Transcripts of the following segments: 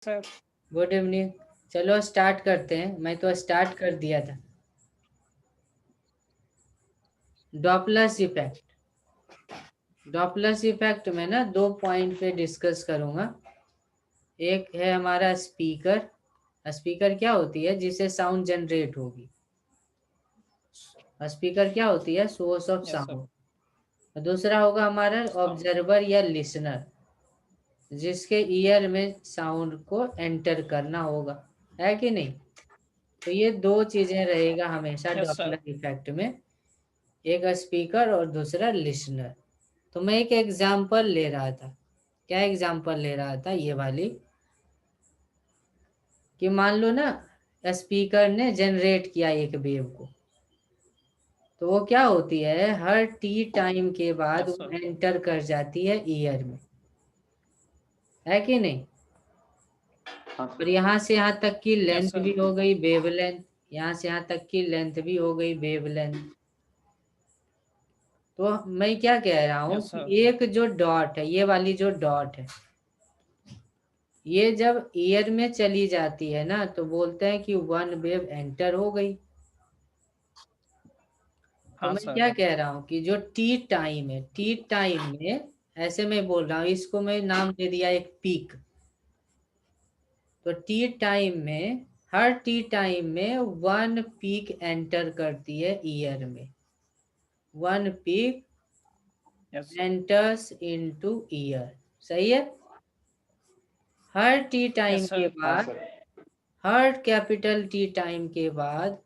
Sir. Good evening. चलो start करते हैं, मैं तो स्टार्ट कर दिया था। Doppler's effect. डॉपलर्स इफेक्ट में ना 2 पॉइंट पे डिस्कस करूंगा। एक है हमारा स्पीकर। स्पीकर क्या होती है? जिससे साउंड जनरेट होगी। स्पीकर क्या होती है? Source of yes sir. Sound. दूसरा होगा हमारा साउंड। ऑब्जर्वर या लिसनर, जिसके ईयर में साउंड को एंटर करना होगा, है कि नहीं? तो ये दो चीजें रहेगा हमेशा यस सर। डॉपलर इफेक्ट में, एक स्पीकर और दूसरा लिसनर। तो मैं एक एग्जांपल ले रहा था। क्या एग्जांपल ले रहा था? ये वाली, कि मान लो ना स्पीकर ने जनरेट किया एक वेव को, तो वो क्या होती है, हर टी टाइम के बाद यस वो सर। एंटर कर जाती है ईयर में, है कि नहीं? हाँ और सर। यहाँ से यहाँ तक की यस लेंथ सर। भी हो गई वेव लेंथ, यहाँ से यहाँ तक की लेंथ भी हो गई वेव लेंथ। तो मैं क्या कह रहा हूँ यस कि सर। एक जो डॉट है, ये वाली जो डॉट है, ये जब ईयर में चली जाती है ना, तो बोलते हैं कि वन वेव एंटर हो गई। तो हाँ मैं सर। क्या कह रहा हूँ कि जो टी टाइम है, टी टाइम में, ऐसे मैं बोल रहा हूँ, इसको मैं नाम दे दिया एक पीक। तो टी टाइम में, हर टी टाइम में वन पीक एंटर करती है ईयर में। One peak yes enters into year. सही है? हर टी टाइम यस के सर। हाँ बाद, सर। हर कैपिटल टी टाइम के बाद,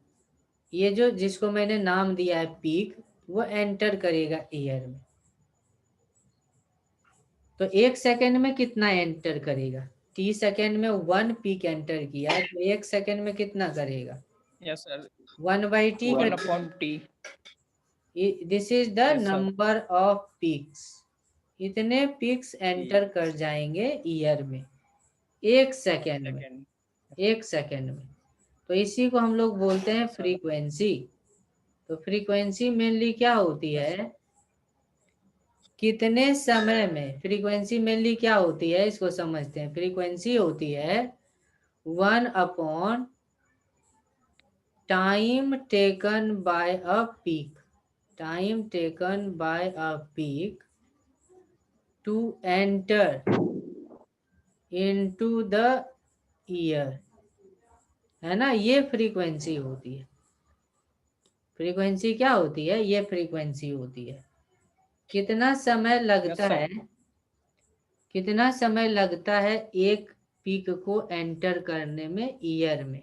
ये जो जिसको मैंने नाम दिया है पीक, वो एंटर करेगा ईयर में। तो 1 सेकेंड में कितना एंटर करेगा? 30 सेकेंड में वन पीक एंटर किया, तो 1 सेकेंड में कितना करेगा? Yes sir. 1/t 1 करेगा। Upon T. This is the yes sir. Number of peaks. इतने पीक्स एंटर कर जाएंगे ईयर में 1 सेकेंड में। सेकेंड। 1 सेकेंड में। तो इसी को हम लोग बोलते हैं यस सर। फ्रीक्वेंसी। तो फ्रीक्वेंसी मेनली क्या होती यस है? सर। कितने समय में, फ्रीक्वेंसी मेनली क्या होती है, इसको समझते हैं। फ्रीक्वेंसी होती है 1 upon time taken by a peak. Time taken by a peak to enter into the ear, है ना? ये फ्रीक्वेंसी होती है। फ्रीक्वेंसी क्या होती है? ये फ्रीक्वेंसी होती है। कितना समय यस लगता सर। है, कितना समय लगता है एक पीक को एंटर करने में ईयर में,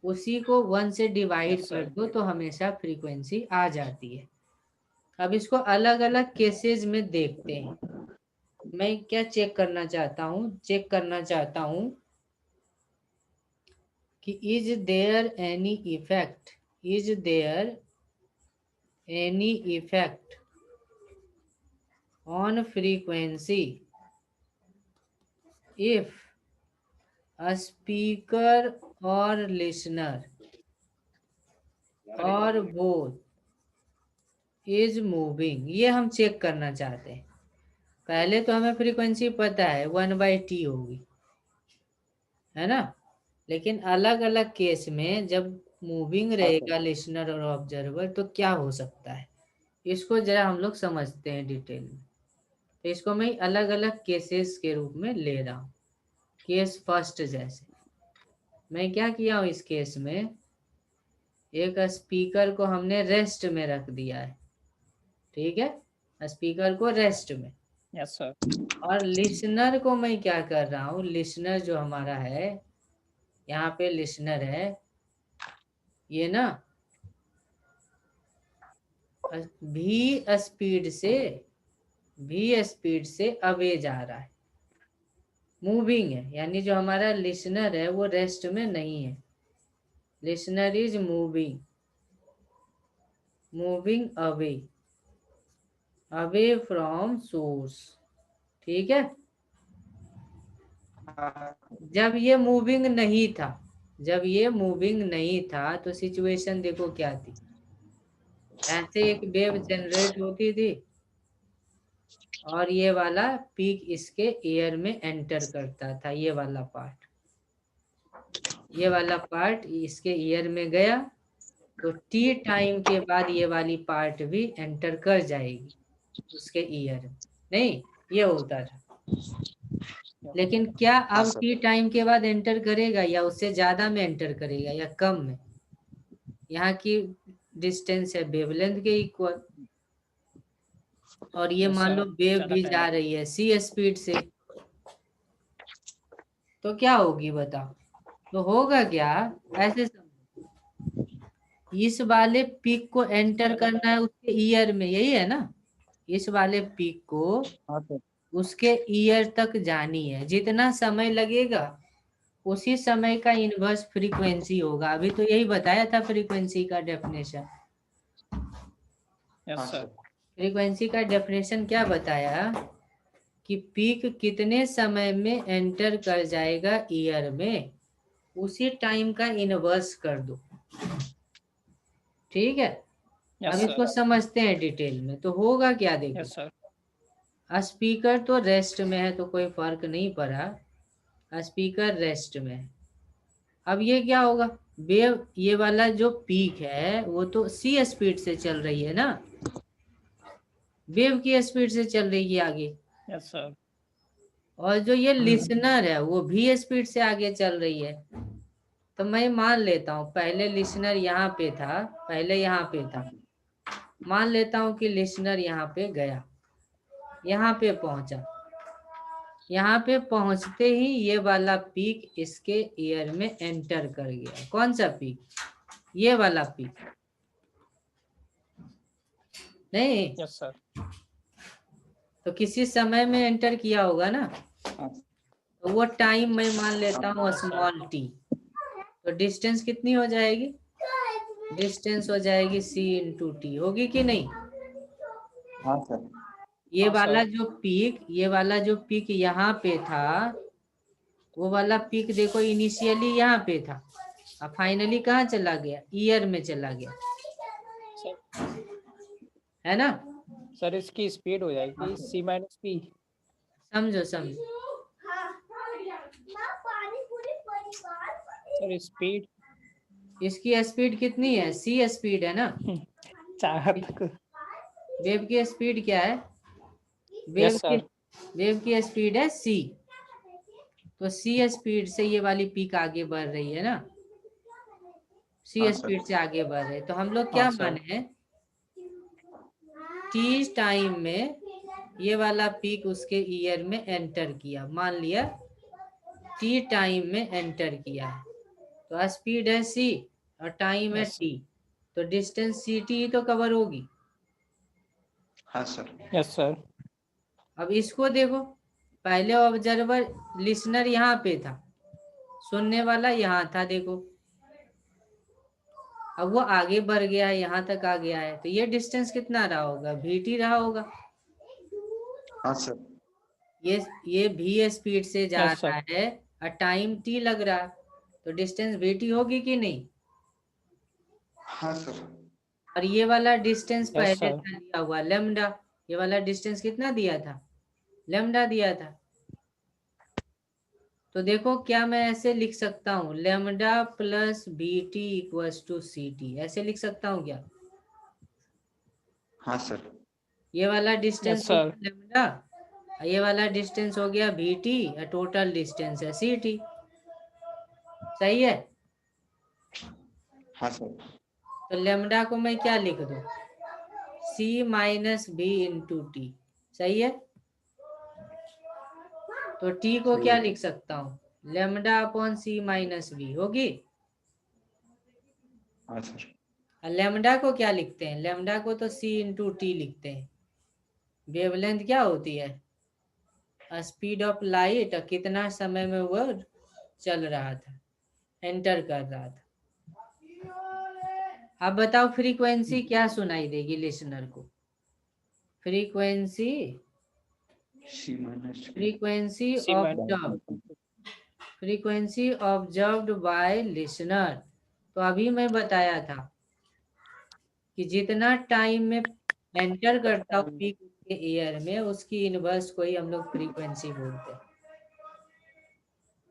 उसी को 1 से डिवाइड यस कर सर। दो तो हमेशा फ्रीक्वेंसी आ जाती है। अब इसको अलग अलग केसेस में देखते हैं। मैं क्या चेक करना चाहता हूँ? चेक करना चाहता हूँ कि is there any effect, is there any effect on frequency if a speaker or listener or both is moving। ये हम चेक करना चाहते हैं। पहले तो हमें फ्रीक्वेंसी पता है 1/t होगी, है ना? लेकिन अलग अलग केस में जब मूविंग हाँ सर। रहेगा लिसनर और ऑब्जर्वर, तो क्या हो सकता है, इसको जरा हम लोग समझते हैं डिटेल में। तो इसको मैं अलग अलग केसेस के रूप में ले रहा हूँ। केस फर्स्ट, जैसे मैं क्या किया हूँ इस केस में, एक स्पीकर को हमने रेस्ट में रख दिया है। ठीक है, स्पीकर को रेस्ट में। Yes sir. और लिसनर को मैं क्या कर रहा हूँ, लिसनर जो हमारा है, यहाँ पे लिसनर है, ये ना भी स्पीड से, भी स्पीड से अवे जा रहा है, मूविंग है। यानी जो हमारा लिसनर है वो रेस्ट में नहीं है। Listener is moving, moving away, away from source. ठीक है? जब ये मूविंग नहीं था, जब ये मूविंग नहीं था, तो सिचुएशन देखो क्या थी। ऐसे एक वेव जनरेट होती थी, और ये वाला पीक इसके ईयर में एंटर करता था, ये वाला पार्ट, ये वाला पार्ट इसके ईयर में गया तो टी टाइम के बाद ये वाली पार्ट भी एंटर कर जाएगी उसके ईयर में। नहीं, ये होता था। लेकिन क्या हाँ अब सर। टी टाइम के बाद एंटर करेगा या उससे ज्यादा में एंटर करेगा या कम में? यहाँ की डिस्टेंस है वेवलेंथ के इक्वल, और ये Yes, मान sir. लो वेव ज्यादा भी time जा लगेगा। रही है सी स्पीड से, तो क्या होगी बताओ? तो होगा क्या, ऐसे समझो, इस वाले पीक को एंटर करना है उसके ईयर में, यही है ना, इस वाले पीक को हाँ सर। उसके ईयर तक जानी है, जितना समय लगेगा उसी समय का इनवर्स फ्रीक्वेंसी होगा। अभी तो यही बताया था फ्रीक्वेंसी का डेफिनेशन। Yes, हाँ sir. सर। फ्रीक्वेंसी का डेफिनेशन क्या बताया कि पीक कितने समय में एंटर कर जाएगा ईयर में, उसी टाइम का इनवर्स कर दो। ठीक है, Yes, अब sir. इसको समझते हैं डिटेल में। तो होगा क्या, देखो, Yes, sir. स्पीकर तो रेस्ट में है तो कोई फर्क नहीं पड़ा, स्पीकर रेस्ट में है। अब ये क्या होगा, वेव ये वाला जो पीक है वो तो सी स्पीड से चल रही है ना, वेव की स्पीड से चल रही है आगे, Yes, sir. और जो ये लिसनर है वो भी स्पीड से आगे चल रही है। तो मैं मान लेता हूँ पहले लिसनर यहाँ पे था, पहले यहाँ पे था, मान लेता हूँ कि लिसनर यहाँ पे गया, यहाँ पे पहुंचा, यहाँ पे पहुंचते ही ये वाला पीक इसके ईयर में एंटर कर गया। कौन सा पीक? ये वाला पीक, नहीं Yes, sir. तो किसी समय में एंटर किया होगा ना, हाँ। तो वो टाइम मैं मान लेता हूँ स्मॉल टी। तो डिस्टेंस कितनी हो जाएगी? डिस्टेंस हो जाएगी c इंटू टी, होगी कि नहीं? हाँ सर। ये हाँ, वाला सर। जो पीक, ये वाला जो पीक यहाँ पे था, वो वाला पीक देखो इनिशियली यहाँ पे था, अब फाइनली कहाँ चला गया? ईयर में चला गया, सर, है ना? सर इसकी स्पीड हो जाएगी C माइनस पी। समझो समझो, सर स्पीड इसकी स्पीड कितनी है? सी स्पीड है ना, चार तक। वेव की स्पीड क्या है? Yes sir. वेव की स्पीड है सी, तो सी स्पीड से ये वाली पीक आगे बढ़ रही है ना, सी हाँ, स्पीड सर। से आगे बढ़ रहे, तो हम लोग क्या हाँ, सर। माने हैं, टी टाइम में ये वाला पीक उसके ईयर में एंटर किया, मान लिया टी टाइम में एंटर किया है, तो स्पीड है सी और टाइम है यस सर। टी, तो डिस्टेंस सी टी तो कवर होगी। हाँ सर। Yes sir. अब इसको देखो, पहले ऑब्जर्वर लिसनर यहाँ पे था, सुनने वाला यहाँ था, देखो अब वो आगे बढ़ गया है, यहाँ तक आ गया है, तो ये डिस्टेंस कितना रहा होगा? वी रहा होगा। हाँ सर। ये भी स्पीड से जा यस रहा सर। है और टाइम टी लग रहा, तो डिस्टेंस वी होगी कि नहीं? हाँ सर। और ये वाला डिस्टेंस यस पहले सर। था दिया हुआ लेमडा, ये वाला डिस्टेंस कितना दिया था? लेमडा दिया था। तो देखो क्या मैं ऐसे लिख सकता हूँ, lambda plus B T equals to C T, ऐसे लिख सकता हूँ क्या? हाँ सर। ये वाला यस डिस्टेंस हो सर। गया लेमडा, ये वाला डिस्टेंस हो गया बी टी, और टोटल डिस्टेंस है सी टी। सही है? हाँ सर। तो लेमडा को मैं क्या लिख दूं? सी माइनस बी इंटू टी। सही है? तो टी को सही क्या है। लिख सकता हूँ? लेमडा अपॉन सी माइनस बी होगी। हाँ सर। और लेमडा को क्या लिखते हैं? लेमडा को तो सी इंटू टी लिखते हैं। वेवलेंथ क्या होती है? स्पीड ऑफ लाइट, और कितना समय में वो चल रहा था, एंटर कर रहा था। अब बताओ फ्रीक्वेंसी क्या सुनाई देगी लिसनर को? Frequency, C minus frequency C observe, frequency observed by listener. तो अभी मैं बताया था कि जितना टाइम में एंटर करता हूँ पीक के ईयर में उसकी इनवर्स को ही हम लोग फ्रीक्वेंसी बोलते हैं।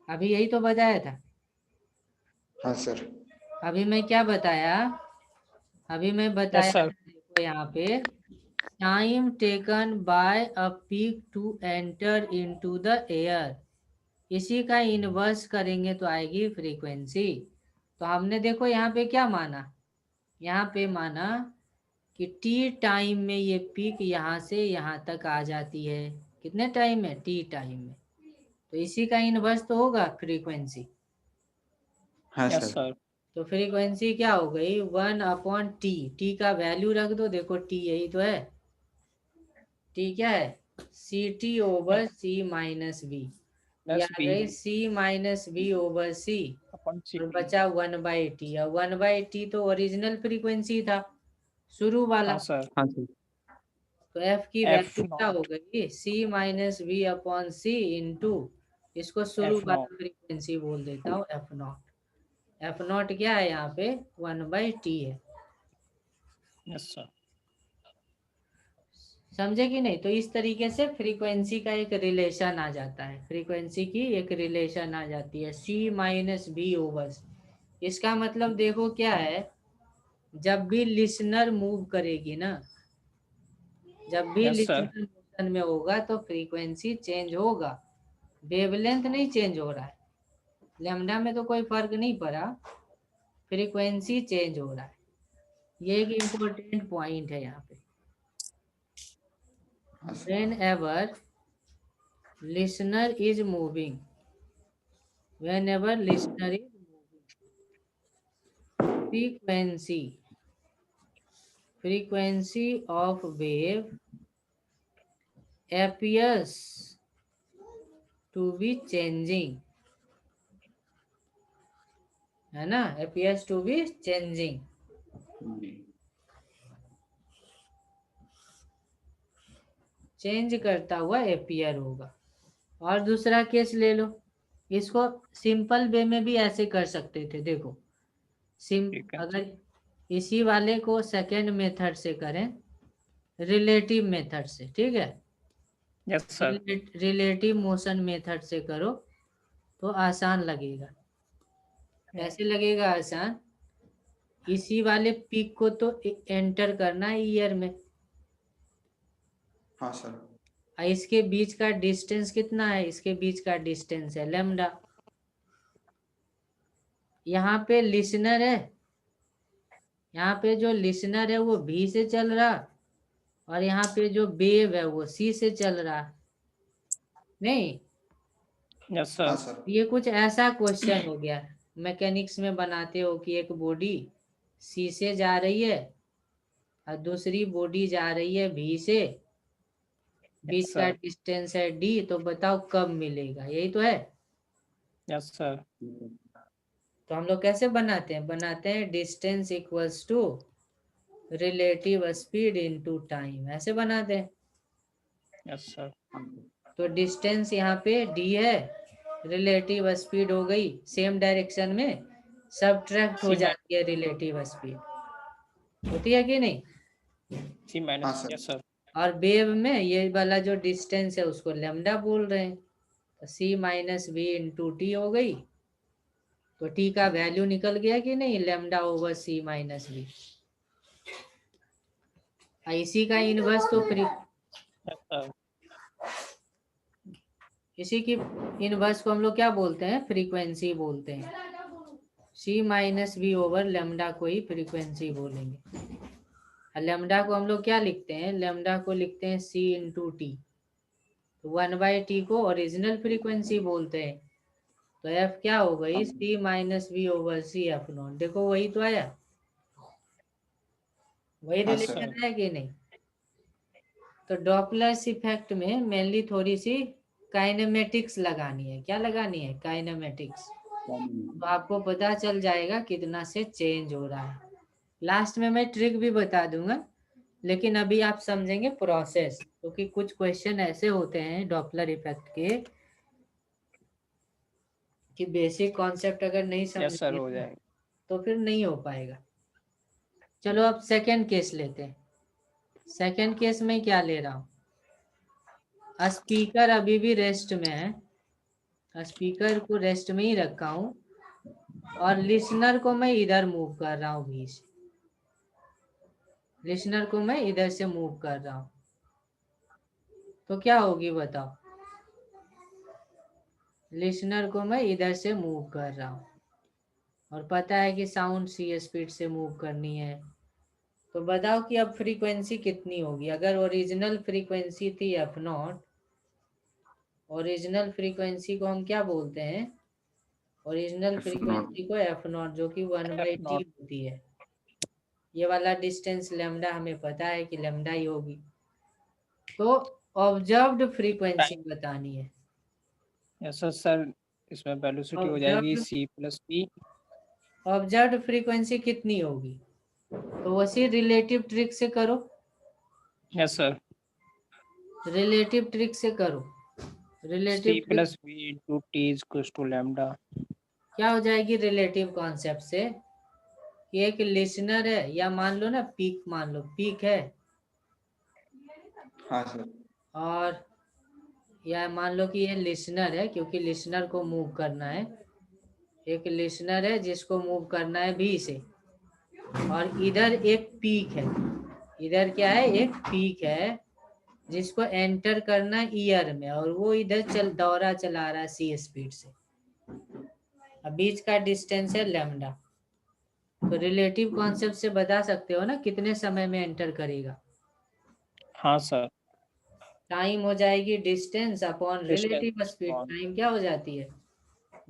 अभी यही तो बताया था। हाँ सर। अभी मैं क्या बताया? अभी मैं बताया सर। देखो यहाँ पे time taken by a peak to enter into the air, इसी का इनवर्स करेंगे तो आएगी फ्रीक्वेंसी। तो हमने देखो यहाँ पे क्या माना, यहाँ पे माना कि टी टाइम में ये पीक यहाँ से यहाँ तक आ जाती है। कितने टाइम में? टी टाइम में। तो इसी का इनवर्स तो होगा फ्रीक्वेंसी। हाँ यस सर। सर। तो फ्रीक्वेंसी क्या हो गई? 1/t। टी का वैल्यू रख दो, देखो टी यही तो है। टी क्या है? C T over C minus B. ये प्लस आ बी गई सी माइनस बी ओवर सी, अपन सी। और बचा 1/t। और 1/t तो ओरिजिनल फ्रीक्वेंसी था, शुरू वाला। हाँ सर। हाँ सर। तो एफ की एफ वैल्यू क्या हो नॉट। गई? सी माइनस बी अपॉन सी इंटू, इसको शुरू एफ वाला नॉट। फ्रीक्वेंसी बोल देता हूँ, एफ नॉट। एफ नॉट क्या है यहाँ पे? 1/t है। Yes sir. समझे कि नहीं? तो इस तरीके से फ्रीक्वेंसी का एक रिलेशन आ जाता है, फ्रीक्वेंसी की एक रिलेशन आ जाती है, सी माइनस बी ओवर। इसका मतलब देखो क्या है, जब भी लिसनर मूव करेगी ना, जब भी यस सर। लिसनर मोशन में होगा तो फ्रीक्वेंसी चेंज होगा, वेवलेंथ नहीं चेंज हो रहा है। लैम्डा में तो कोई फर्क नहीं पड़ा, फ्रीक्वेंसी चेंज हो रहा है। ये एक इम्पोर्टेंट पॉइंट है यहाँ पे। हाँ sir. whenever listener is moving, whenever listener is moving, frequency of wave appears to be changing, है ना? appears to be changing। Change करता हुआ एपियर होगा। और दूसरा केस ले लो, इसको सिंपल वे में भी ऐसे कर सकते थे। देखो ठीक है। अगर इसी वाले को सेकेंड मेथड से करें, रिलेटिव मेथड से, ठीक है, yes sir. Relative motion method से करो तो आसान लगेगा। कैसे लगेगा आसान? इसी वाले पीक को तो एंटर करना है ईयर में, हाँ सर। और इसके बीच का डिस्टेंस कितना है? इसके बीच का डिस्टेंस है लैम्डा। यहाँ पे लिसनर है, यहाँ पे जो लिसनर है वो भी से चल रहा, और यहाँ पे जो वेव है वो सी से चल रहा। नहीं, यस हाँ सर। सर। ये कुछ ऐसा क्वेश्चन हो गया, मैकेनिक्स में बनाते हो कि एक बॉडी सी से जा रही है और दूसरी बॉडी जा रही है भी से, बीच यस का सर। डिस्टेंस है डी, तो बताओ कब मिलेगा? यही तो है। Yes sir. तो हम लोग कैसे बनाते हैं? बनाते हैं distance equals to relative speed into time, ऐसे बनाते हैं। Yes sir. तो डिस्टेंस यहाँ पे डी है, रिलेटिव स्पीड हो गई, सेम डायरेक्शन में सब्ट्रैक्ट हो सी माइनस। जाती है रिलेटिव स्पीड, होती है कि नहीं? सी हाँ माइनस। सर। Yes sir. और वेव में ये वाला जो डिस्टेंस है उसको लैम्डा बोल रहे हैं, तो सी माइनस बी इंटू टी हो गई। तो टी का वैल्यू निकल गया कि नहीं? Lambda over C minus B. इसी का इनवर्स तो यस सर। इसी की इनवर्स को हम लोग क्या बोलते हैं? फ्रीक्वेंसी बोलते हैं। सी माइनस बी ओवर लैम्डा को ही फ्रीक्वेंसी बोलेंगे। लैम्डा को हम लोग क्या लिखते हैं? लैम्डा को लिखते हैं सी इंटू टी। तो 1/t को ओरिजिनल फ्रीक्वेंसी बोलते हैं। तो एफ क्या हो गई? C minus B over C F naught. देखो वही तो आया, वही हाँ रिलेशन सर। है कि नहीं? तो डॉपलर्स इफेक्ट में मेनली थोड़ी सी काइनेमेटिक्स लगानी है। क्या लगानी है? काइनेमेटिक्स। तो आपको पता चल जाएगा कितना से चेंज हो रहा है। लास्ट में मैं ट्रिक भी बता दूंगा, लेकिन अभी आप समझेंगे प्रोसेस, क्योंकि कुछ क्वेश्चन ऐसे होते हैं डॉपलर इफेक्ट के कि बेसिक कॉन्सेप्ट अगर नहीं यस सर, समझेंगे हो जाएगा। तो फिर नहीं हो पाएगा। चलो अब सेकंड केस लेते हैं। सेकंड केस में क्या ले रहा हूँ? स्पीकर अभी भी रेस्ट में है, स्पीकर को रेस्ट में ही रखा हूं और लिसनर को मैं इधर मूव कर रहा हूं, भी से लिसनर को मैं इधर से मूव कर रहा हूं, तो क्या होगी बताओ। लिसनर को मैं इधर से मूव कर रहा हूं और पता है कि साउंड सी स्पीड से मूव करनी है, तो बताओ कि अब फ्रीक्वेंसी कितनी होगी। अगर ओरिजिनल फ्रीक्वेंसी थी f0, ओरिजिनल फ्रीक्वेंसी को हम क्या बोलते हैं, ओरिजिनल F0 फ्रीक्वेंसी को f0 जो कि 1/t होती है। ये वाला डिस्टेंस लेमडा हमें पता है कि लेमडा ही होगी, तो ऑब्जर्व्ड फ्रीक्वेंसी बतानी है। यस सर, इसमें वेलोसिटी हो जाएगी c+v। ऑब्जर्व्ड फ्रीक्वेंसी कितनी होगी, तो उसी रिलेटिव ट्रिक से करो, यस सर, रिलेटिव ट्रिक से करो। Relative trick c+v into t is equals to lambda। क्या हो जाएगी रिलेटिव कॉन्सेप्ट से, कि एक लिसनर है, या मान लो ना पीक, मान लो पीक है, हाँ सर। और या मान लो कि ये लिसनर है, क्योंकि लिसनर को मूव करना है, एक लिसनर है जिसको मूव करना है बी से, और इधर एक पीक है, इधर क्या है, एक पीक है जिसको एंटर करना ईयर में, और वो इधर दौरा चला रहा है सी स्पीड से। अब बीच का डिस्टेंस है लैम्डा, तो रिलेटिव कॉन्सेप्ट से बता सकते हो ना कितने समय में एंटर करेगा। हाँ सर, टाइम हो जाएगी distance upon relative speed. upon time क्या हो जाती है,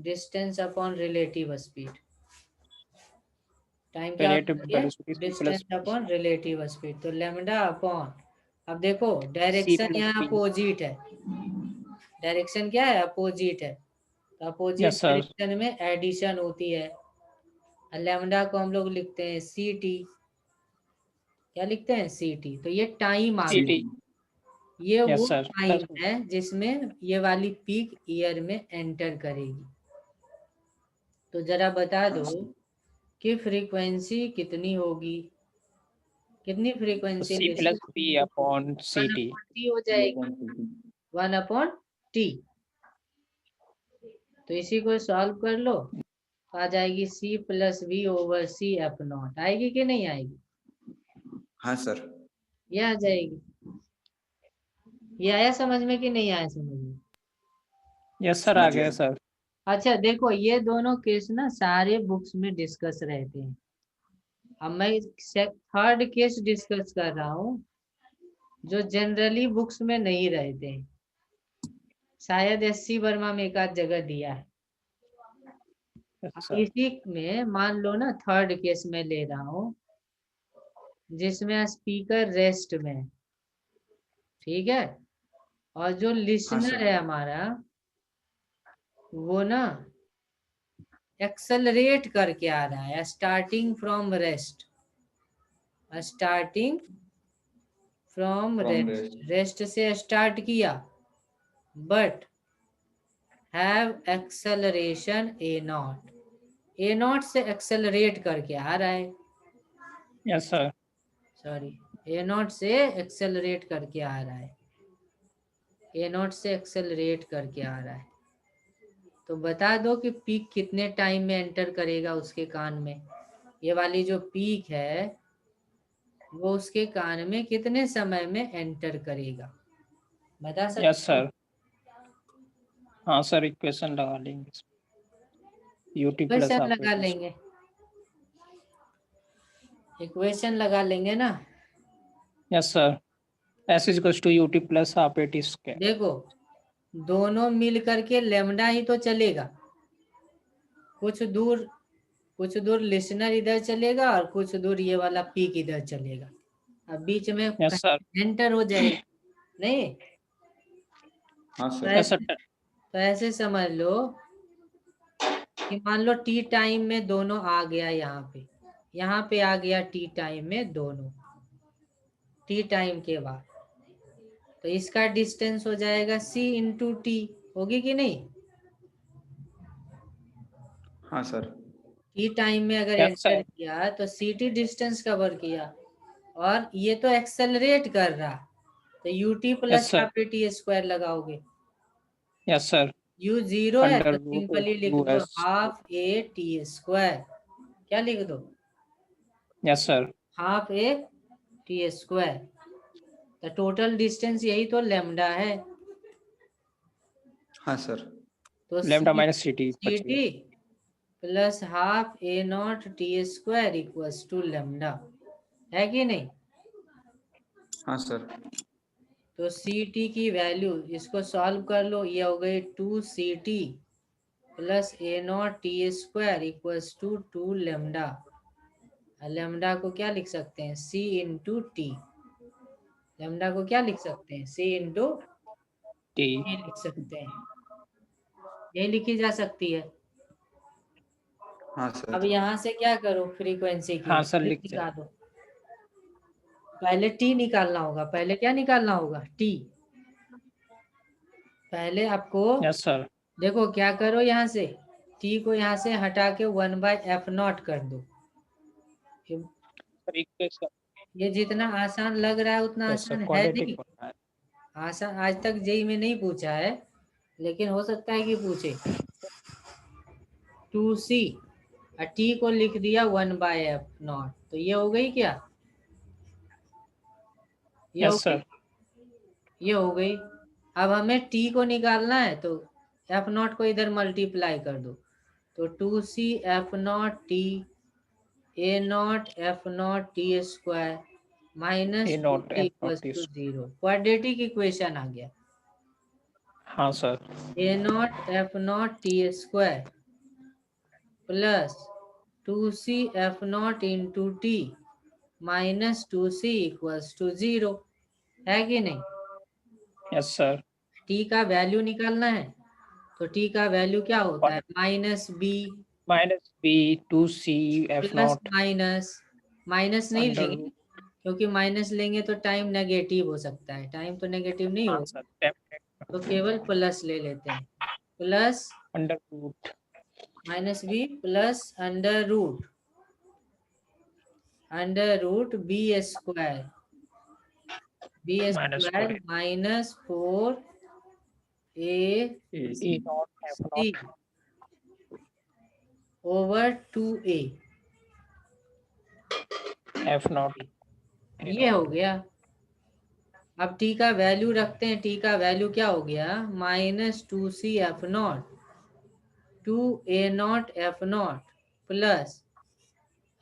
distance upon relative speed. Time क्या हो relative जाती है, velocity distance upon relative speed. तो लेमडा अपॉन, अब देखो c डायरेक्शन plus यहाँ v। अपोजिट है, डायरेक्शन क्या है, अपोजिट है, तो अपोजिट यस सर, डायरेक्शन में एडिशन होती है। लेमडा को हम लोग लिखते हैं सी टी, क्या लिखते हैं, सी टी। तो ये टाइम आ ct। गया, ये वो यस सर, टाइम है जिसमें ये वाली पीक ईयर में एंटर करेगी। तो जरा बता दो कि फ्रीक्वेंसी कितनी होगी, कितनी फ्रीक्वेंसी c+v upon ct। हो जाएगी 1/t। तो इसी को सॉल्व कर लो, आ जाएगी c+v/c/f0। आएगी कि नहीं आएगी, हाँ सर। ये आ जाएगी। ये आया समझ में कि नहीं आया समझ में। यस सर, आ समझ गया गया। सर। अच्छा देखो, ये दोनों केस ना सारे बुक्स में डिस्कस रहते हैं। अब मैं थर्ड केस डिस्कस कर रहा हूँ जो जनरली बुक्स में नहीं रहते, शायद SC वर्मा में एक आध जगह दिया है। यस अब सर, इसी में मान लो ना थर्ड केस में ले रहा हूँ जिसमें स्पीकर रेस्ट में है, ठीक है, और जो हाँ लिसनर सर। है हमारा वो ना एक्सेलरेट करके आ रहा है, starting from rest, starting from From rest, rest. Rest से स्टार्ट किया, बट हैव एक्सेलरेशन A0 से एक्सेलरेट करके आ रहा है, यस सर, सॉरी A0 से एक्सेलरेट करके आ रहा है, A0 से एक्सेलरेट करके आ रहा है। तो बता दो कि पीक कितने टाइम में एंटर करेगा उसके कान में, ये वाली जो पीक है वो उसके कान में कितने समय में एंटर करेगा, बता यस सकते हो। सर। हाँ सर, इक्वेशन लगा लेंगे, ut प्लस इक्वेशन आप लगा लेंगे, इक्वेशन लगा लेंगे ना। Yes sir, s is equals to ut plus आप एट स्क्वायर। देखो दोनों मिल करके लेमडा ही तो चलेगा, कुछ दूर लिसनर इधर चलेगा और कुछ दूर ये वाला पीक इधर चलेगा, अब बीच में यस सर, एंटर हो जाएगा नहीं। हाँ तो सर। यस ऐसे, सर, तो ऐसे समझ लो कि मान लो टी टाइम में दोनों आ गया, यहाँ पे आ गया टी टाइम में दोनों, टी टाइम के बाद, तो इसका डिस्टेंस हो जाएगा c/t, होगी कि नहीं। हाँ सर। टी टाइम में अगर यस एंटर सर, किया तो ct डिस्टेंस कवर किया, और ये तो एक्सेलरेट कर रहा, तो तो UT Yes, plus sir. Half A T square लगाओगे। Yes, sir. यू जीरो है Under तो root सिंपली of लिख दो 2s. Half A T square. क्या लिख दो? Yes, sir. Half A T square. तो टोटल डिस्टेंस यही तो लेमडा है। हाँ सर। तो Lambda minus ct. C T plus half A naught T square equals to lambda, है कि नहीं? हाँ सर। तो सी टी की वैल्यू इसको सॉल्व कर लो, ये हो गई 2ct plus A naught T square equals to 2 lambda. Lambda को क्या लिख सकते हैं? c into T. लेमडा को क्या लिख सकते हैं? c into T. टी लिख सकते हैं। ये लिखी जा सकती है। हाँ अब सर। यहाँ से क्या करो? फ्रीक्वेंसी की हाँ सर, value लिख दे। निकालो। पहले टी निकालना होगा। पहले क्या निकालना होगा? टी। पहले आपको Yes, sir. देखो क्या करो, यहाँ से टी को यहाँ से हटा के 1/f0 कर दो। Equation. ये जितना आसान लग रहा है उतना Yes, sir. आसान है Quadratic नहीं। होता है। आसान आज तक जेई में नहीं पूछा है, लेकिन हो सकता है कि पूछे। 2c और टी को लिख दिया 1/f0, तो ये हो गई क्या? ये हो Yes, गई, sir. ये हो गई। अब हमें टी को निकालना है तो f0 को इधर मल्टीप्लाई कर दो, तो 2c f0 T A naught f0 T square minus A naught F equal naught to is. 0। Quadratic equation आ गया। हाँ sir. A naught f0 T square plus 2c f0 into T minus 2c equals to 0, है कि नहीं? Yes, sir. T का value निकालना है, तो टी का वैल्यू क्या होता है? Minus B Minus b 2c f plus naught minus नहीं under लेंगे, root. क्योंकि माइनस लेंगे तो टाइम नेगेटिव हो सकता है। टाइम तो नेगेटिव नहीं हाँ होगा, sir. Definite. तो केवल प्लस ले लेते हैं। Plus Under root. Minus B plus under root B square Minus 4 minus 4 A e naught f C naught. Over 2a। F naught. ये हो गया। अब टी का वैल्यू रखते हैं। टी का वैल्यू क्या हो गया? Minus 2c f0 2a0 f0 plus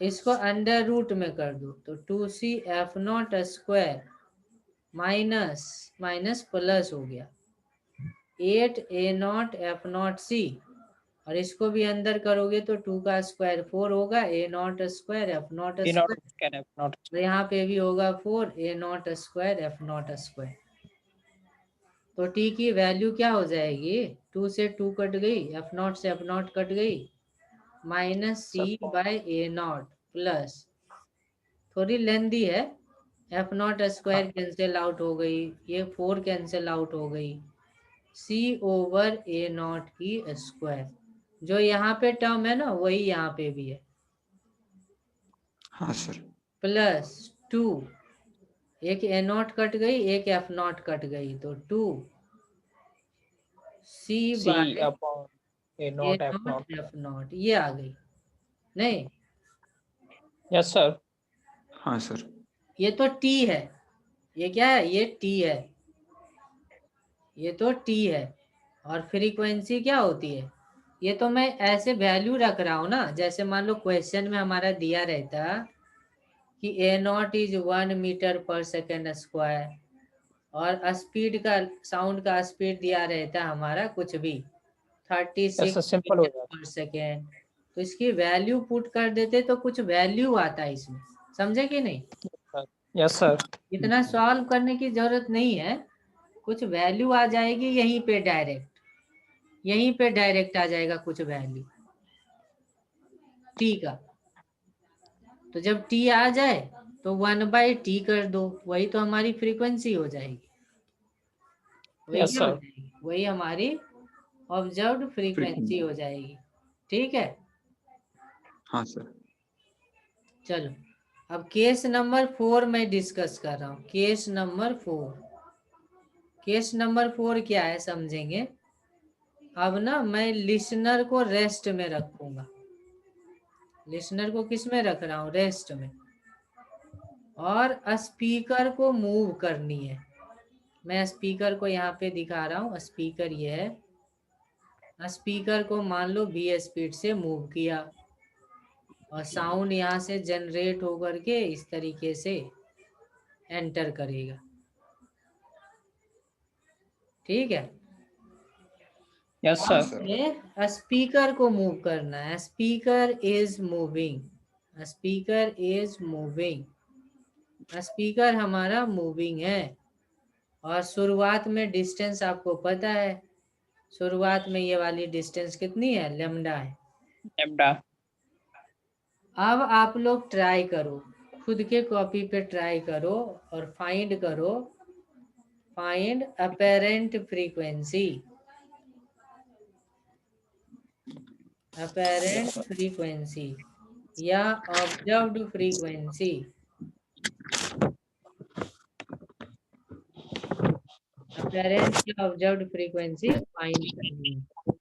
इसको अंडर रूट में कर दो, तो 2c f0 square minus minus plus हो गया 8a0 f0 c, और इसको भी अंदर करोगे तो 2 का स्क्वायर 4 होगा, a0 square f0 E naught square, can f naught. तो यहाँ पे भी होगा 4 a0 स्क्वायर f0 स्क्वायर। तो टी की वैल्यू क्या हो जाएगी? 2 से 2 कट गई, f0 से f0 कट गई, माइनस सी बाय a0 प्लस थोड़ी लेंदी है, f0 स्क्वायर कैंसिल आउट हो गई, ये 4 कैंसिल आउट हो गई, c ओवर a0 की स्क्वायर। जो यहाँ पे टर्म है ना वही यहाँ पे भी है, हाँ सर। प्लस 2, एक a0 कट गई, एक f0 कट गई, तो 2 c C by upon a naught f naught. f0, ये आ गई नहीं? Yes, sir. हाँ सर। ये तो t है, ये क्या है? ये t है, ये तो t है। और फ्रीक्वेंसी क्या होती है? ये तो मैं ऐसे वैल्यू रख रहा हूँ ना, जैसे मान लो क्वेश्चन में हमारा दिया रहता कि a0 इज 1 मीटर पर सेकेंड स्क्वायर, और स्पीड का, साउंड का स्पीड दिया रहता है हमारा कुछ भी 36 Yes, sir. Simple हो मीटर जाता पर सेकेंड, तो इसकी वैल्यू पुट कर देते तो कुछ वैल्यू आता है इसमें, समझे कि नहीं? है. Yes, sir. इतना सॉल्व करने की जरूरत नहीं है, कुछ वैल्यू आ जाएगी यहीं पे डायरेक्ट आ जाएगा कुछ वैल्यू टी का। तो जब टी आ जाए तो 1/t कर दो, वही तो हमारी फ्रीक्वेंसी हो जाएगी। वही Yes, क्या हो sir. जाएगी? वही हमारी ऑब्जर्व्ड फ्रीक्वेंसी हो जाएगी। ठीक है, हाँ सर। चलो अब केस नंबर 4 में डिस्कस कर रहा हूँ। केस नंबर 4, केस नंबर 4 क्या है समझेंगे। अब ना मैं लिसनर को रेस्ट में रखूंगा। लिसनर को किस में रख रहा हूँ? रेस्ट में। और स्पीकर को मूव करनी है। मैं स्पीकर को यहाँ पे दिखा रहा हूँ। स्पीकर ये है। स्पीकर को मान लो v स्पीड से मूव किया और साउंड यहाँ से जनरेट होकर के इस तरीके से एंटर करेगा। ठीक है। यस हाँ सर। सर। स्पीकर को मूव करना है। Speaker is moving. Speaker is moving. Speaker हमारा मूविंग है। और शुरुआत में डिस्टेंस आपको पता है। शुरुआत में ये वाली डिस्टेंस कितनी है? लैम्डा है। लैम्डा। अब आप लोग ट्राई करो, खुद के कॉपी पे ट्राई करो और फाइंड करो। Find apparent frequency. Apparent frequency या ऑब्जर्व्ड फ्रीक्वेंसी। अपेरेंट या ऑब्जर्व्ड फ्रीक्वेंसी फाइंड करनी है।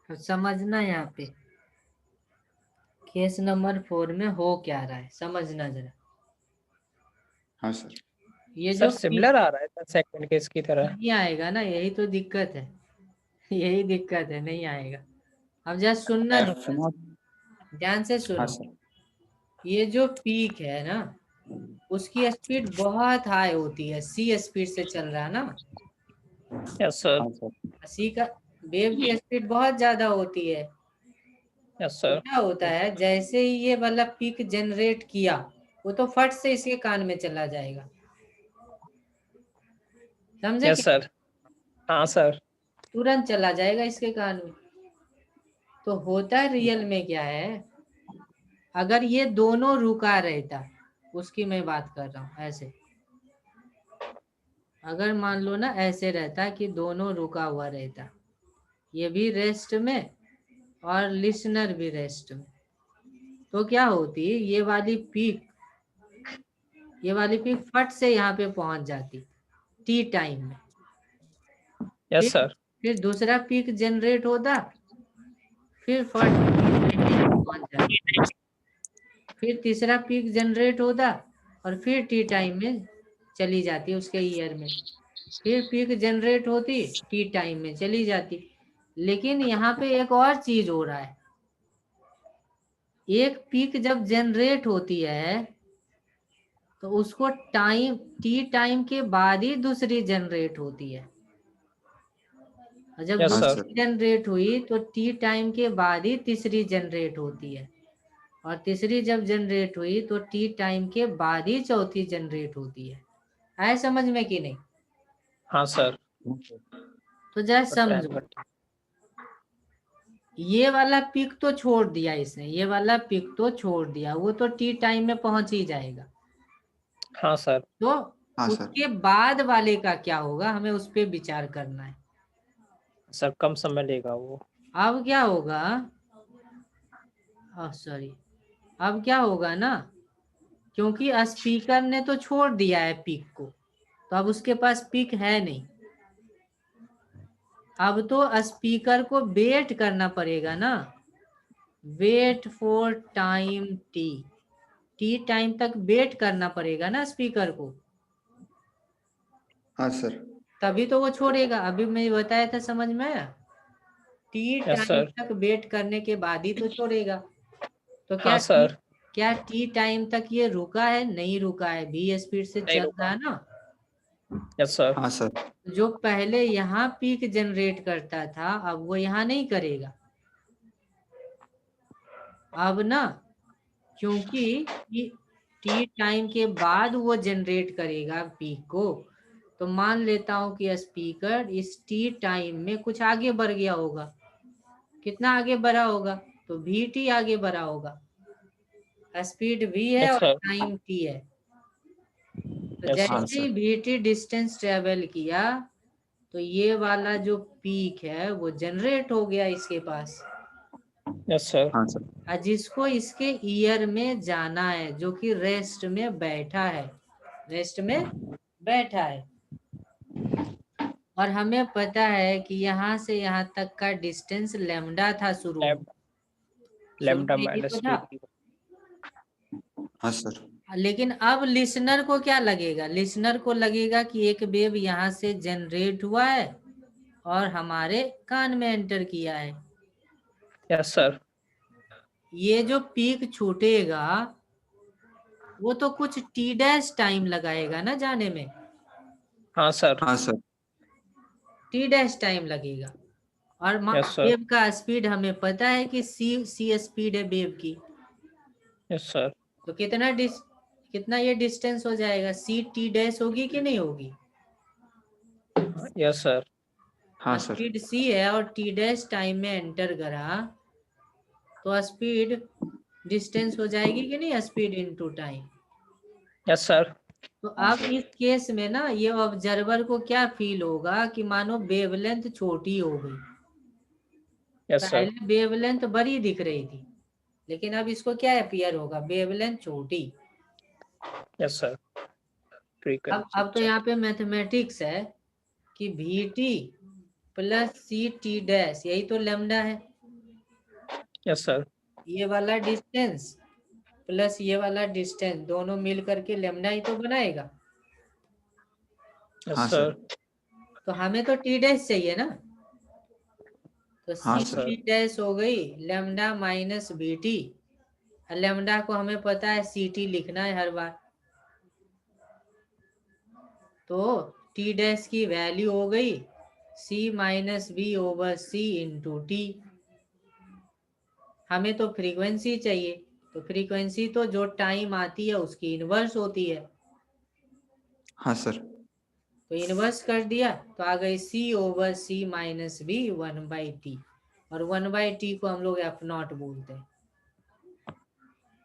अब समझना यहाँ पे केस नंबर 4 में हो क्या रहा है, समझना जरा। हाँ सर। ये सर जो सिमिलर आ रहा है 10 सेकंड के इसकी तरह। नहीं आएगा ना, यही तो दिक्कत है। यही दिक्कत है, नहीं आएगा। अब जस्ट सुनना, F0। ध्यान से हाँ सुनो। सर। ये जो पीक है ना, उसकी स्पीड बहुत हाई होती है। सी स्पीड से चल रहा है ना। Yes sir. हाँ सर। सी का वेव की स्पीड बहुत ज्यादा होती है। यस तो सर। क्या होता है, जैसे ही ये वाला पीक जनरेट किया, वो तो फट से इसके कान में चला जाएगा। समझे यस क्या? सर। हाँ सर। तुरंत चला जाएगा इसके कान में। तो होता रियल में क्या है, अगर ये दोनों रुका रहता, उसकी मैं बात कर रहा हूँ ऐसे। अगर मान लो ना ऐसे रहता कि दोनों रुका हुआ रहता, ये भी रेस्ट में और लिसनर भी रेस्ट में, तो क्या होती, ये वाली पीक फट से यहाँ पे पहुंच जाती टी टाइम में। Yes sir. फिर दूसरा पीक जनरेट होता, फिर फट पहुंच जाता। फिर तीसरा पीक जनरेट होता और फिर टी टाइम में चली जाती उसके ईयर में। फिर पीक जनरेट होती, टी टाइम में चली जाती। लेकिन यहाँ पे एक और चीज हो रहा है। एक पीक जब जनरेट होती है तो उसको टी टाइम के बाद ही दूसरी जनरेट होती है, और जब Yes, हाँ sir. दूसरी जनरेट हुई तो टी टाइम के बाद ही तीसरी जनरेट होती है, और तीसरी जब जनरेट हुई तो टी टाइम के बाद ही चौथी जनरेट होती है। आए समझ में कि नहीं? हाँ सर। तो जरा समझो, ये वाला पिक तो छोड़ दिया इसने, ये वाला पिक तो छोड़ दिया, वो तो टी टाइम में पहुंच ही जाएगा। हाँ सर। तो हाँ सर। उसके बाद वाले का क्या होगा, हमें उस पर विचार करना है। सर कम समय लेगा वो। अब क्या होगा, सॉरी, अब क्या होगा ना, क्योंकि स्पीकर ने तो छोड़ दिया है पिक को, तो अब उसके पास पिक है नहीं। अब तो स्पीकर को वेट करना पड़ेगा ना, wait for time T time तक वेट करना पड़ेगा ना स्पीकर को, हाँ सर। तभी तो वो छोड़ेगा। अभी मैं बताया था, समझ में आया? T Yes, time sir. तक वेट करने के बाद ही तो छोड़ेगा। तो हाँ सर। क्या टी टाइम तक ये रुका है? नहीं रुका है, भी स्पीड से नहीं चल रुका। रहा है ना। Yes sir. हाँ सर। जो पहले यहाँ पीक जनरेट करता था, अब वो यहाँ नहीं करेगा। अब ना, क्योंकि टी टाइम के बाद वो जनरेट करेगा पीक को, तो मान लेता हूं कि स्पीकर इस टी टाइम में कुछ आगे बढ़ गया होगा। कितना आगे बढ़ा होगा? तो भी टी आगे बढ़ा होगा। स्पीड v है यस और सर। टाइम t है। तो यस हाँ जैसे ही सर। भी टी डिस्टेंस ट्रेवल किया, तो ये वाला जो पीक है वो जनरेट हो गया इसके पास, यस सर। हाँ सर। और जिसको इसके ईयर में जाना है, जो कि रेस्ट में बैठा है, रेस्ट में बैठा है। और हमें पता है कि यहाँ से यहाँ तक का डिस्टेंस लेमडा था शुरू में, शुरू लैम्डा में ही तो माइनस था। dt। हाँ सर। लेकिन अब लिसनर को क्या लगेगा? लिसनर को लगेगा कि एक वेव यहाँ से जनरेट हुआ है और हमारे कान में एंटर किया है। Yes sir. ये जो पीक छूटेगा वो तो कुछ टी डैश टाइम लगाएगा ना जाने में, हाँ सर। हाँ सर। टी डैश टाइम लगेगा। और यस सर। वेव का स्पीड हमें पता है कि सी स्पीड है वेव की। Yes sir. तो कितना ये डिस्टेंस हो जाएगा? सी टी डैश होगी कि नहीं होगी? Yes sir. हाँ सर। स्पीड सी है और टी डैश टाइम में एंटर करा, तो स्पीड डिस्टेंस हो जाएगी कि नहीं? Speed into time. Yes sir. तो अब इस केस में ना, ये ऑब्जर्वर को क्या फील होगा कि मानो वेवलेंथ छोटी हो गई। Yes sir. पहले वेवलेंथ बड़ी दिख रही थी, लेकिन अब इसको क्या अपीयर होगा? वेवलेंथ छोटी। Yes sir. अब तो यहाँ पे मैथमेटिक्स है कि V T plus C T dash, यही तो लेमडा है। Yes sir. ये वाला डिस्टेंस प्लस ये वाला डिस्टेंस, दोनों मिल करके लेमडा ही तो बनाएगा। यस हाँ सर। सर। तो हमें तो टी डैश चाहिए ना, तो हाँ सी सर। टी डैश हो गई lambda minus B T. Lambda को हमें पता है सी टी लिखना है हर बार, तो टी डैश की वैल्यू हो गई C minus B over C into T. हमें तो फ्रीक्वेंसी चाहिए, तो फ्रीक्वेंसी तो जो टाइम आती है उसकी इनवर्स होती है। हाँ सर। तो इनवर्स कर दिया तो आ गई सी over C minus B 1/t, और 1/t को हम लोग एफ नॉट बोलते हैं।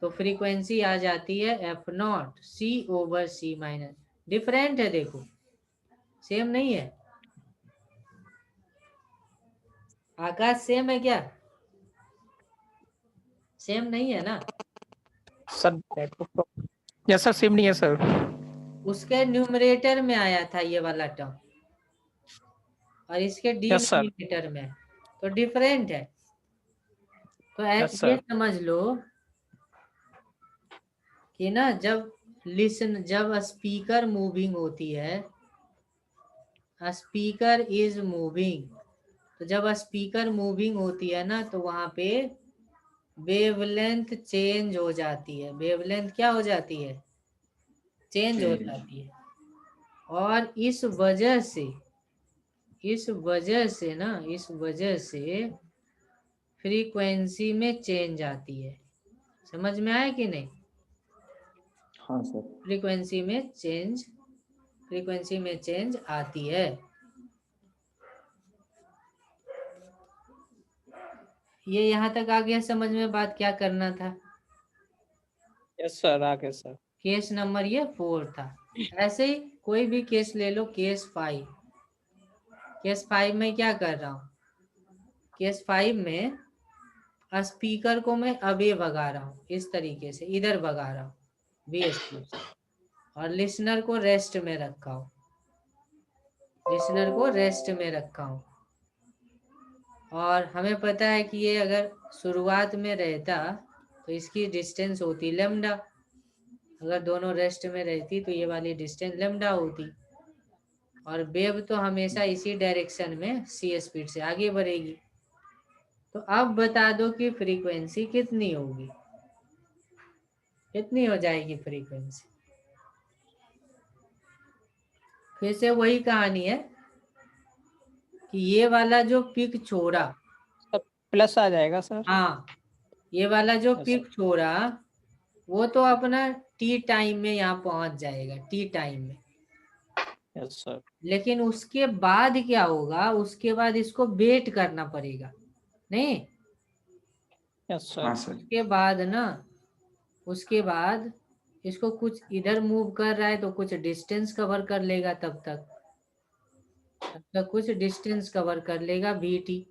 तो फ्रीक्वेंसी आ जाती है F naught C over C minus. Different है, देखो सेम नहीं है। आकाश सेम है क्या? सेम नहीं है ना। Sir network. Yes sir, same नहीं है सर। उसके न्यूमरेटर में आया था ये वाला टर्म, और इसके यस सर। डिनोमिनेटर में, तो डिफरेंट है। तो यस ये सर। समझ लो कि ना, जब स्पीकर मूविंग होती है, स्पीकर इज मूविंग, तो जब स्पीकर मूविंग होती है ना, तो वहां पे वेवलेंथ चेंज हो जाती है। वेवलेंथ क्या हो जाती है? चेंज हो जाती है। और इस वजह से फ्रीक्वेंसी में चेंज आती है। समझ में आया कि नहीं? हाँ सर। फ्रीक्वेंसी में चेंज आती है। ये यहाँ तक आ गया समझ में बात? क्या करना था? यस सर, आगे सर। केस नंबर ये 4 था। ऐसे ही कोई भी केस ले लो, केस 5। केस 5 में क्या कर रहा हूँ? केस 5 में स्पीकर को मैं अवे भगा रहा हूँ, इस तरीके से इधर भगा रहा हूँ बी स्पीड से, और लिसनर को रेस्ट में रखा हूँ, और हमें पता है कि ये अगर शुरुआत में रहता तो इसकी डिस्टेंस होती लेमडा, अगर दोनों रेस्ट में रहती तो ये वाली डिस्टेंस लेमडा होती, और वेव तो हमेशा इसी डायरेक्शन में सी स्पीड से आगे बढ़ेगी। तो अब बता दो कि फ्रीक्वेंसी कितनी होगी, कितनी हो जाएगी फ्रीक्वेंसी? फिर से वही कहानी है कि ये वाला जो पिक छोड़ा, प्लस आ जाएगा सर। हाँ, ये वाला जो Yes, पिक छोड़ा वो तो अपना टी टाइम में यहाँ पहुंच जाएगा, टी टाइम में। Yes sir. लेकिन उसके बाद क्या होगा? उसके बाद इसको वेट करना पड़ेगा, नहीं? यस हाँ सर। सर। उसके बाद इसको कुछ इधर मूव कर रहा है तो कुछ डिस्टेंस कवर कर लेगा, तब तक कुछ डिस्टेंस कवर कर लेगा वीटी,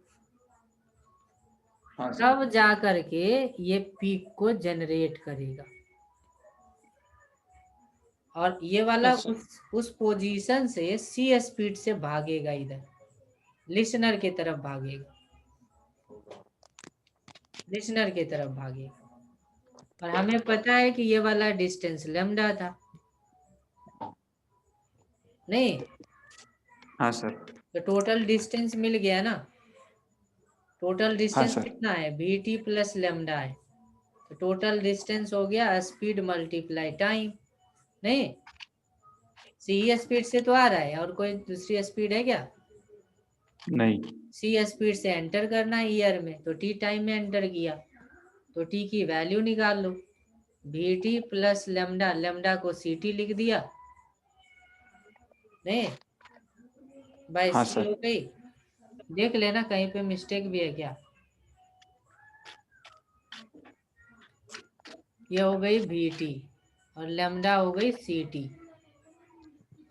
हाँ सर। तब जा करके ये पीक को जनरेट करेगा। और ये वाला Yes, sir. उस पोजीशन से सी स्पीड से भागेगा, इधर लिसनर की तरफ भागेगा, और हमें पता है कि ये वाला डिस्टेंस लेमडा था, नहीं? हाँ सर। तो टोटल डिस्टेंस मिल गया ना? Total distance sir. कितना है? वीटी प्लस लेमडा है। तो टोटल डिस्टेंस हो गया स्पीड मल्टीप्लाई टाइम, नहीं? सी स्पीड से तो आ रहा है, और कोई दूसरी स्पीड है क्या? नहीं। सी स्पीड से एंटर करना है ईयर में, तो टी टाइम में एंटर किया, तो टी की वैल्यू निकाल लो, वीटी प्लस लेमडा, लेमडा को सीटी लिख दिया, नहीं? बाय हाँ सी सर। हो गई। देख लेना कहीं पे मिस्टेक भी है क्या। ये हो गई वीटी और लेमडा हो गई सीटी।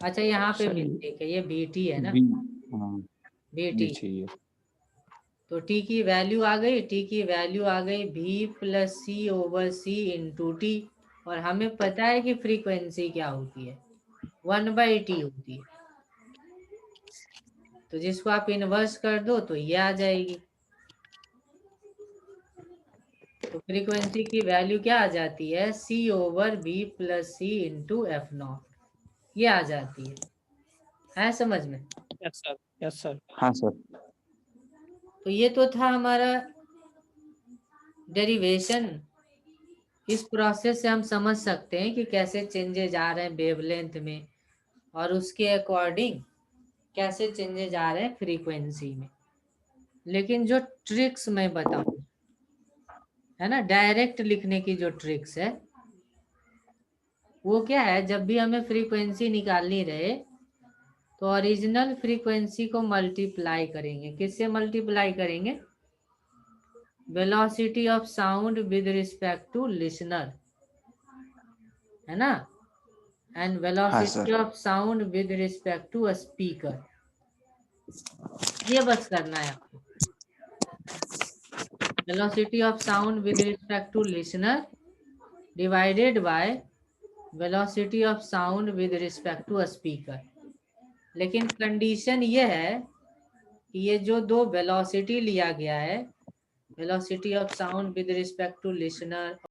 अच्छा, यहाँ पे सर, मिस्टेक है, ये वीटी है ना, बी। हाँ, वीटी। ये चाहिए। तो टी की वैल्यू आ गई V plus C over C into T, और हमें पता है कि फ्रीक्वेंसी क्या होती है, 1/t होती है। तो जिसको आप इनवर्स कर दो तो ये आ जाएगी। तो फ्रीक्वेंसी की वैल्यू क्या आ जाती है? C over B plus C into F naught, ये आ जाती है समझ में? Yes sir. Yes sir. हाँ सर। तो ये तो था हमारा डेरिवेशन। इस प्रोसेस से हम समझ सकते हैं कि कैसे चेंजेज आ रहे हैं वेवलेंथ में, और उसके अकॉर्डिंग कैसे चेंजेज आ रहे हैं फ्रीक्वेंसी में। लेकिन जो ट्रिक्स मैं बताऊं, है ना, डायरेक्ट लिखने की जो ट्रिक्स है, वो क्या है? जब भी हमें फ्रीक्वेंसी निकालनी रहे तो ओरिजिनल फ्रीक्वेंसी को मल्टीप्लाई करेंगे। किससे मल्टीप्लाई करेंगे? Velocity of sound with respect to listener, है ना, and velocity sir. Of sound with respect to speaker. ये बस करना है आपको। Velocity of sound with respect to listener divided by velocity of sound with respect to speaker. लेकिन condition ये है कि ये जो दो वेलोसिटी लिया गया है, velocity of sound with respect to listener